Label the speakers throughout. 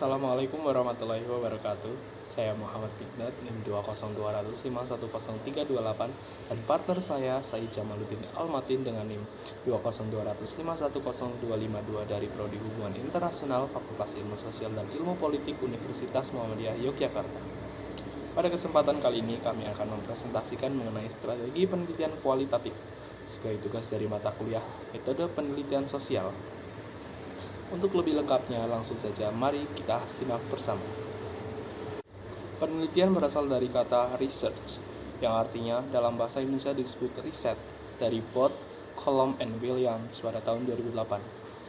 Speaker 1: Assalamualaikum warahmatullahi wabarakatuh. Saya Muhammad Fikdat, NIM 20200510328 dan partner saya Said Jamaluddin Almatin dengan NIM 20200510252 dari Prodi Hubungan Internasional Fakultas Ilmu Sosial dan Ilmu Politik Universitas Muhammadiyah Yogyakarta. Pada kesempatan kali ini kami akan mempresentasikan mengenai strategi penelitian kualitatif sebagai tugas dari mata kuliah Metode Penelitian Sosial. Untuk lebih lengkapnya, langsung saja mari kita simak bersama. Penelitian berasal dari kata research, yang artinya dalam bahasa Indonesia disebut riset, dari Booth, Colom, and Williams pada tahun 2008.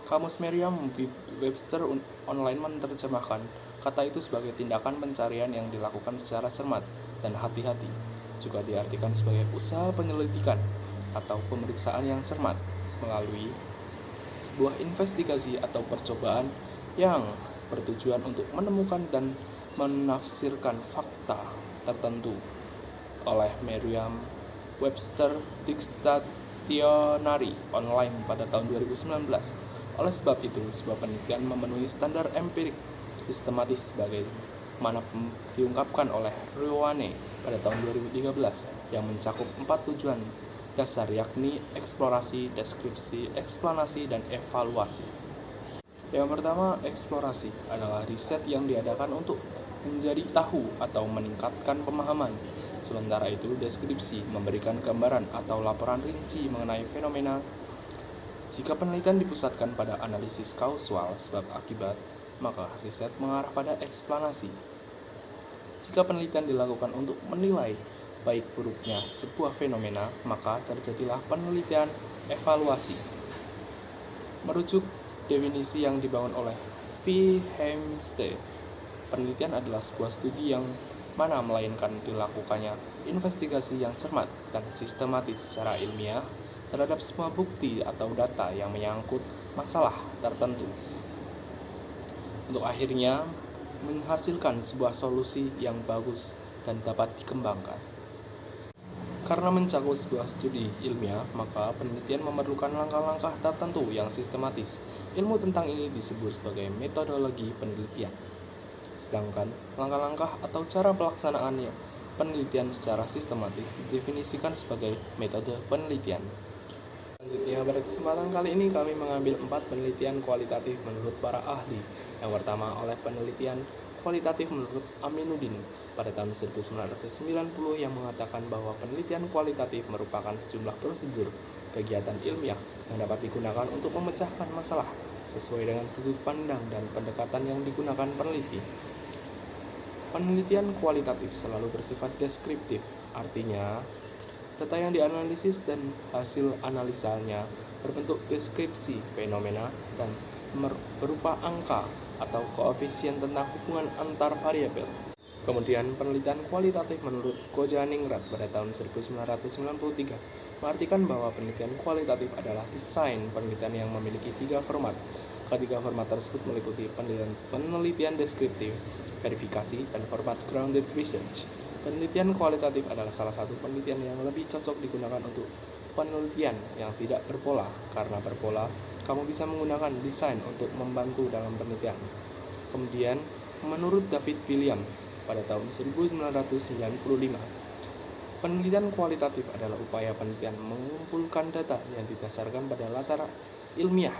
Speaker 1: Kamus Merriam-Webster online menerjemahkan kata itu sebagai tindakan pencarian yang dilakukan secara cermat dan hati-hati. Juga diartikan sebagai usaha penyelidikan atau pemeriksaan yang cermat melalui sebuah investigasi atau percobaan yang bertujuan untuk menemukan dan menafsirkan fakta tertentu oleh Merriam-Webster Dictionary online pada tahun 2019. Oleh sebab itu, sebuah penelitian memenuhi standar empirik sistematis sebagaimana diungkapkan oleh Rowane pada tahun 2013 yang mencakup 4 tujuan dasar, yakni eksplorasi, deskripsi, eksplanasi, dan evaluasi. Yang pertama, eksplorasi adalah riset yang diadakan untuk menjadi tahu atau meningkatkan pemahaman. Sementara itu, deskripsi memberikan gambaran atau laporan rinci mengenai fenomena. Jika penelitian dipusatkan pada analisis kausal sebab akibat, maka riset mengarah pada eksplanasi. Jika penelitian dilakukan untuk menilai baik buruknya sebuah fenomena, maka terjadilah penelitian evaluasi. Merujuk definisi yang dibangun oleh V. Hempstead, penelitian adalah sebuah studi yang mana melainkan dilakukannya investigasi yang cermat dan sistematis secara ilmiah terhadap semua bukti atau data yang menyangkut masalah tertentu, untuk akhirnya menghasilkan sebuah solusi yang bagus dan dapat dikembangkan. Karena mencakup sebuah studi ilmiah, maka penelitian memerlukan langkah-langkah tertentu yang sistematis. Ilmu tentang ini disebut sebagai metodologi penelitian. Sedangkan langkah-langkah atau cara pelaksanaannya penelitian secara sistematis didefinisikan sebagai metode penelitian. Selanjutnya, pada kesempatan kali ini kami mengambil 4 penelitian kualitatif menurut para ahli. Yang pertama, oleh penelitian kualitatif menurut Aminuddin pada tahun 1990 yang mengatakan bahwa penelitian kualitatif merupakan sejumlah prosedur kegiatan ilmiah yang dapat digunakan untuk memecahkan masalah sesuai dengan sudut pandang dan pendekatan yang digunakan peneliti. Penelitian kualitatif selalu bersifat deskriptif, artinya data yang dianalisis dan hasil analisanya berbentuk deskripsi fenomena dan berupa angka atau koefisien tentang hubungan antar variabel. Kemudian penelitian kualitatif menurut Khoja-Ningrat pada tahun 1993 mengartikan bahwa penelitian kualitatif adalah desain penelitian yang memiliki 3 format. Ketiga format tersebut meliputi penelitian deskriptif, verifikasi, dan format grounded research. Penelitian kualitatif adalah salah satu penelitian yang lebih cocok digunakan untuk penelitian yang tidak berpola. Karena berpola, kamu bisa menggunakan desain untuk membantu dalam penelitian. Kemudian, menurut David Williams pada tahun 1995, penelitian kualitatif adalah upaya penelitian mengumpulkan data yang didasarkan pada latar ilmiah.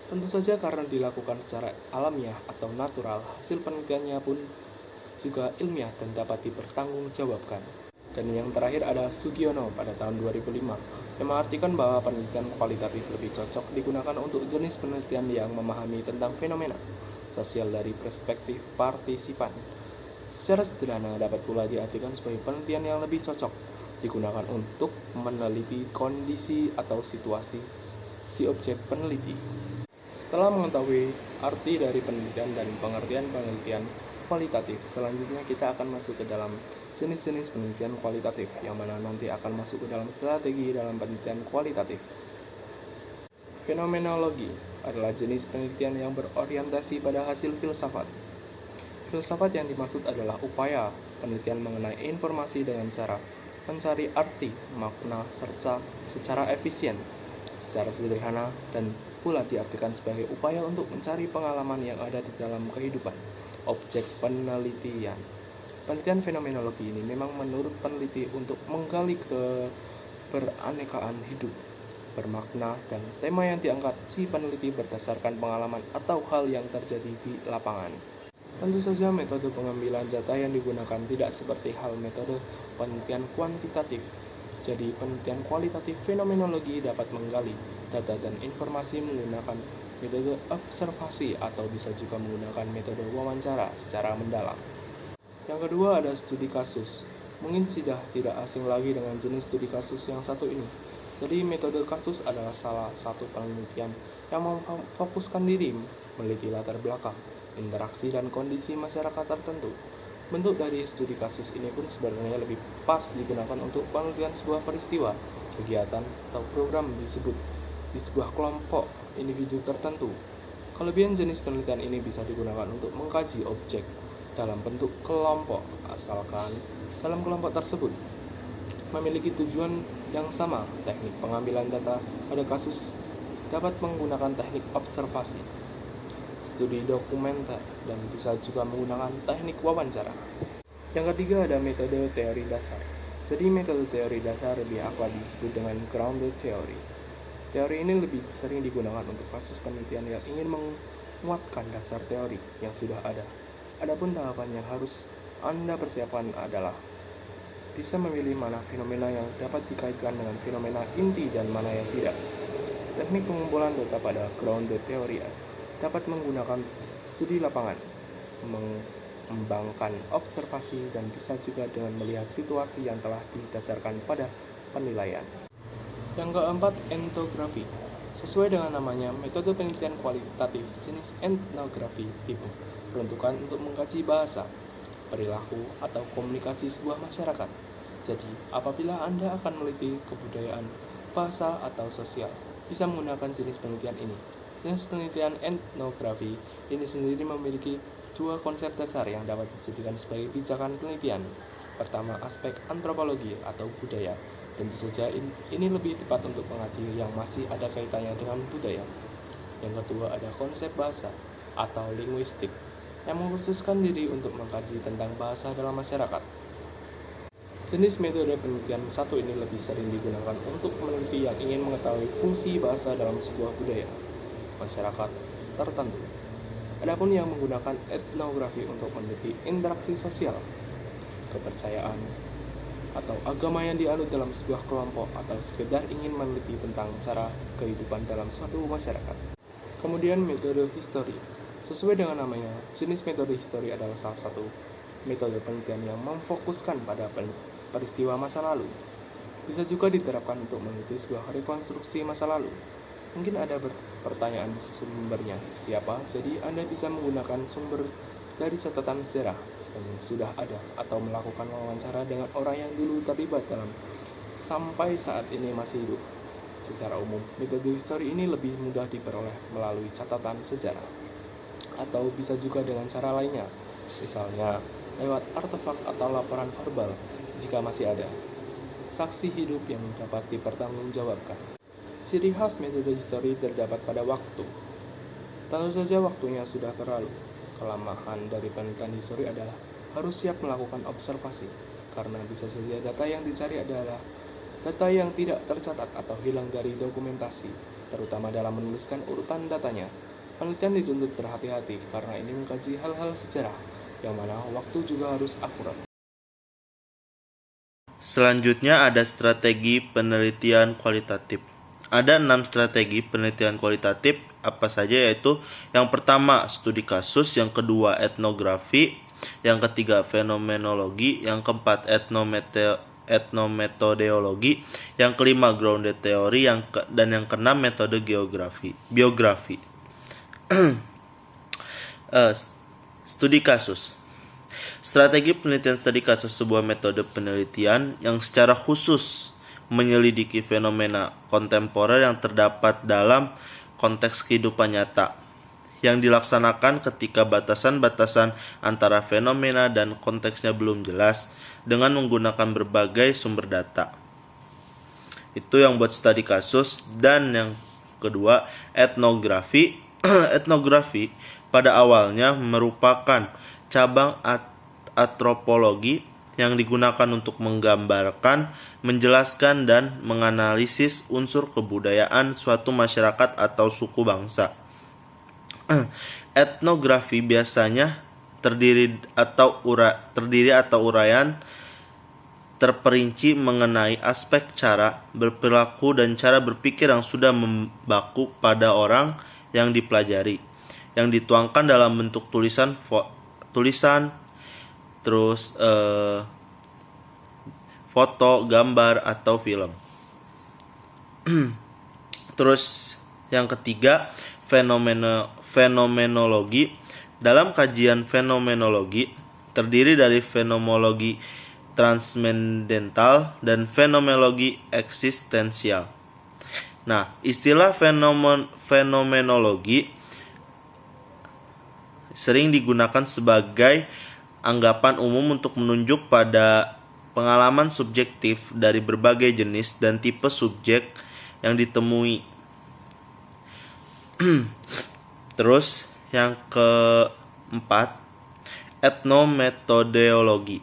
Speaker 1: Tentu saja karena dilakukan secara alamiah atau natural, hasil penelitiannya pun juga ilmiah dan dapat dipertanggungjawabkan. Dan yang terakhir ada Sugiono pada tahun 2005 yang mengartikan bahwa penelitian kualitatif lebih cocok digunakan untuk jenis penelitian yang memahami tentang fenomena sosial dari perspektif partisipan. Secara sederhana dapat pula diartikan sebagai penelitian yang lebih cocok digunakan untuk meneliti kondisi atau situasi si objek peneliti. Setelah mengetahui arti dari penelitian dan pengertian penelitian kualitatif, selanjutnya kita akan masuk ke dalam jenis-jenis penelitian kualitatif, yang mana nanti akan masuk ke dalam strategi dalam penelitian kualitatif. Fenomenologi adalah jenis penelitian yang berorientasi pada hasil filsafat. Filsafat yang dimaksud adalah upaya penelitian mengenai informasi dengan cara mencari arti, makna, secara efisien, secara sederhana, dan pula diartikan sebagai upaya untuk mencari pengalaman yang ada di dalam kehidupan objek penelitian. Penelitian fenomenologi ini memang menurut peneliti untuk menggali keberaneka hidup bermakna, dan tema yang diangkat si peneliti berdasarkan pengalaman atau hal yang terjadi di lapangan. Tentu saja metode pengambilan data yang digunakan tidak seperti hal metode penelitian kuantitatif. Jadi penelitian kualitatif fenomenologi dapat menggali data dan informasi menggunakan metode observasi atau bisa juga menggunakan metode wawancara secara mendalam. Yang kedua ada studi kasus. Mungkin sudah tidak asing lagi dengan jenis studi kasus yang satu ini. Jadi metode kasus adalah salah satu penelitian yang memfokuskan diri meneliti latar belakang, interaksi dan kondisi masyarakat tertentu. Bentuk dari studi kasus ini pun sebenarnya lebih pas digunakan untuk penelitian sebuah peristiwa, kegiatan, atau program disebut di sebuah kelompok individu tertentu. Kelebihan jenis penelitian ini bisa digunakan untuk mengkaji objek dalam bentuk kelompok, asalkan dalam kelompok tersebut memiliki tujuan yang sama. Teknik pengambilan data pada kasus dapat menggunakan teknik observasi, studi dokumenter, dan bisa juga menggunakan teknik wawancara. Yang ketiga ada metode teori dasar. Jadi metode teori dasar lebih akrab disebut dengan grounded theory. Teori ini lebih sering digunakan untuk kasus penelitian yang ingin menguatkan dasar teori yang sudah ada. Adapun tahapan yang harus Anda persiapkan adalah bisa memilih mana fenomena yang dapat dikaitkan dengan fenomena inti dan mana yang tidak. Teknik pengumpulan data pada grounded theory dapat menggunakan studi lapangan, mengembangkan observasi, dan bisa juga dengan melihat situasi yang telah didasarkan pada penilaian. Yang keempat, etnografi. Sesuai dengan namanya, metode penelitian kualitatif jenis etnografi diperuntukkan untuk mengkaji bahasa, perilaku, atau komunikasi sebuah masyarakat. Jadi, apabila Anda akan meneliti kebudayaan, bahasa, atau sosial, bisa menggunakan jenis penelitian ini. Jenis penelitian etnografi ini sendiri memiliki dua konsep dasar yang dapat dijadikan sebagai pijakan penelitian. Pertama, aspek antropologi atau budaya. Tentu saja ini lebih tepat untuk mengaji yang masih ada kaitannya dengan budaya. Yang kedua, ada konsep bahasa atau linguistik yang mengkhususkan diri untuk mengkaji tentang bahasa dalam masyarakat. Jenis metode penelitian satu ini lebih sering digunakan untuk peneliti yang ingin mengetahui fungsi bahasa dalam sebuah budaya masyarakat tertentu. Adapun yang menggunakan etnografi untuk meneliti interaksi sosial, kepercayaan, atau agama yang dianut dalam sebuah kelompok, atau sekedar ingin meneliti tentang cara kehidupan dalam suatu masyarakat. Kemudian metode histori. Sesuai dengan namanya, jenis metode histori adalah salah satu metode penelitian yang memfokuskan pada peristiwa masa lalu. Bisa juga diterapkan untuk meneliti sebuah rekonstruksi masa lalu. Mungkin ada pertanyaan sumbernya siapa, jadi Anda bisa menggunakan sumber dari catatan sejarah yang sudah ada atau melakukan wawancara dengan orang yang dulu terlibat dalam sampai saat ini masih hidup. Secara umum, metode histori ini lebih mudah diperoleh melalui catatan sejarah atau bisa juga dengan cara lainnya, misalnya lewat artefak atau laporan verbal jika masih ada saksi hidup yang dapat dipertanggungjawabkan. Ciri khas metode histori terdapat pada waktu. Tentu saja waktunya sudah terlalu. Kelemahan dari penelitian histori adalah harus siap melakukan observasi, karena bisa saja data yang dicari adalah data yang tidak tercatat atau hilang dari dokumentasi, terutama dalam menuliskan urutan datanya. Penelitian dituntut berhati-hati karena ini mengkaji hal-hal sejarah, yang mana waktu juga harus akurat.
Speaker 2: Selanjutnya ada strategi penelitian kualitatif. Ada 6 strategi penelitian kualitatif apa saja, yaitu yang pertama studi kasus, yang kedua etnografi, yang ketiga fenomenologi, yang keempat etnometodologi, yang kelima grounded theory, dan yang keenam metode biografi. Studi kasus. Strategi penelitian studi kasus sebuah metode penelitian yang secara khusus menyelidiki fenomena kontemporer yang terdapat dalam konteks kehidupan nyata, yang dilaksanakan ketika batasan-batasan antara fenomena dan konteksnya belum jelas dengan menggunakan berbagai sumber data. Itu yang buat studi kasus. Dan yang Kedua, etnografi. Etnografi pada awalnya merupakan cabang antropologi yang digunakan untuk menggambarkan, menjelaskan, dan menganalisis unsur kebudayaan suatu masyarakat atau suku bangsa. Etnografi biasanya terdiri atau uraian terperinci mengenai aspek cara berperilaku dan cara berpikir yang sudah membaku pada orang yang dipelajari, yang dituangkan dalam bentuk tulisan, foto, gambar, atau film. Terus yang ketiga, fenomenologi. Dalam kajian fenomenologi terdiri dari fenomenologi transcendental dan fenomenologi eksistensial. Nah, istilah fenomenologi sering digunakan sebagai anggapan umum untuk menunjuk pada pengalaman subjektif dari berbagai jenis dan tipe subjek yang ditemui. Terus yang keempat, etnometodologi.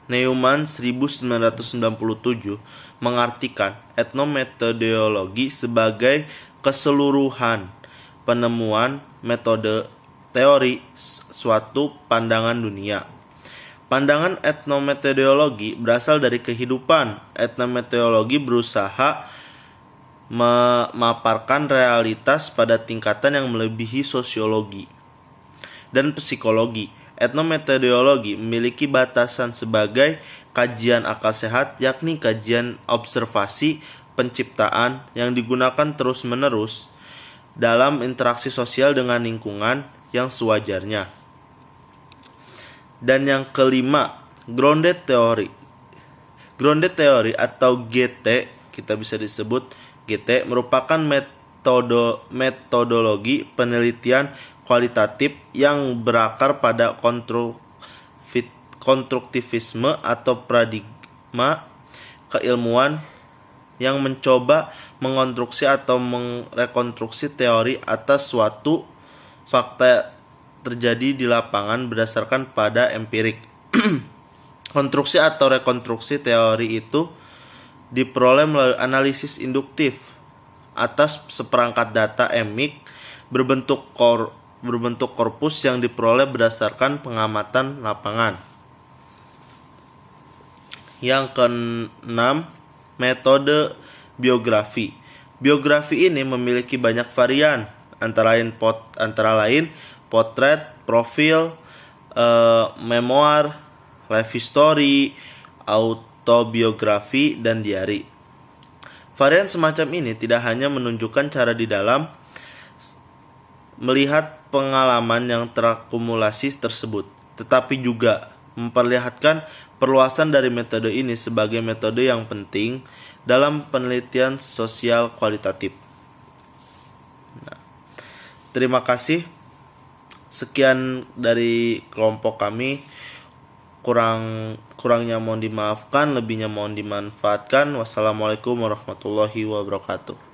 Speaker 2: Neumann 1997 mengartikan etnometodologi sebagai keseluruhan penemuan metode teori suatu pandangan dunia. Pandangan etnometodologi berasal dari kehidupan. Etnometodologi berusaha memaparkan realitas pada tingkatan yang melebihi sosiologi dan psikologi. Etnometodologi memiliki batasan sebagai kajian akal sehat, yakni kajian observasi penciptaan yang digunakan terus-menerus dalam interaksi sosial dengan lingkungan yang sewajarnya. Dan yang kelima, grounded theory. Grounded theory atau GT, kita bisa disebut GT, merupakan metodologi penelitian kualitatif yang berakar pada konstruktivisme atau paradigma keilmuan yang mencoba mengonstruksi atau merekonstruksi teori atas suatu fakta terjadi di lapangan berdasarkan pada empirik. Konstruksi atau rekonstruksi teori itu diperoleh melalui analisis induktif atas seperangkat data emik berbentuk korpus yang diperoleh berdasarkan pengamatan lapangan. Yang keenam, metode biografi. Biografi ini memiliki banyak varian, antara lain potret, profil, memoir, life history, autobiografi, dan diari. Varian semacam ini tidak hanya menunjukkan cara di dalam melihat pengalaman yang terakumulasi tersebut, tetapi juga memperlihatkan perluasan dari metode ini sebagai metode yang penting dalam penelitian sosial kualitatif. Nah, terima kasih. Sekian dari kelompok kami. Kurangnya mohon dimaafkan, lebihnya mohon dimanfaatkan. Wassalamualaikum warahmatullahi wabarakatuh.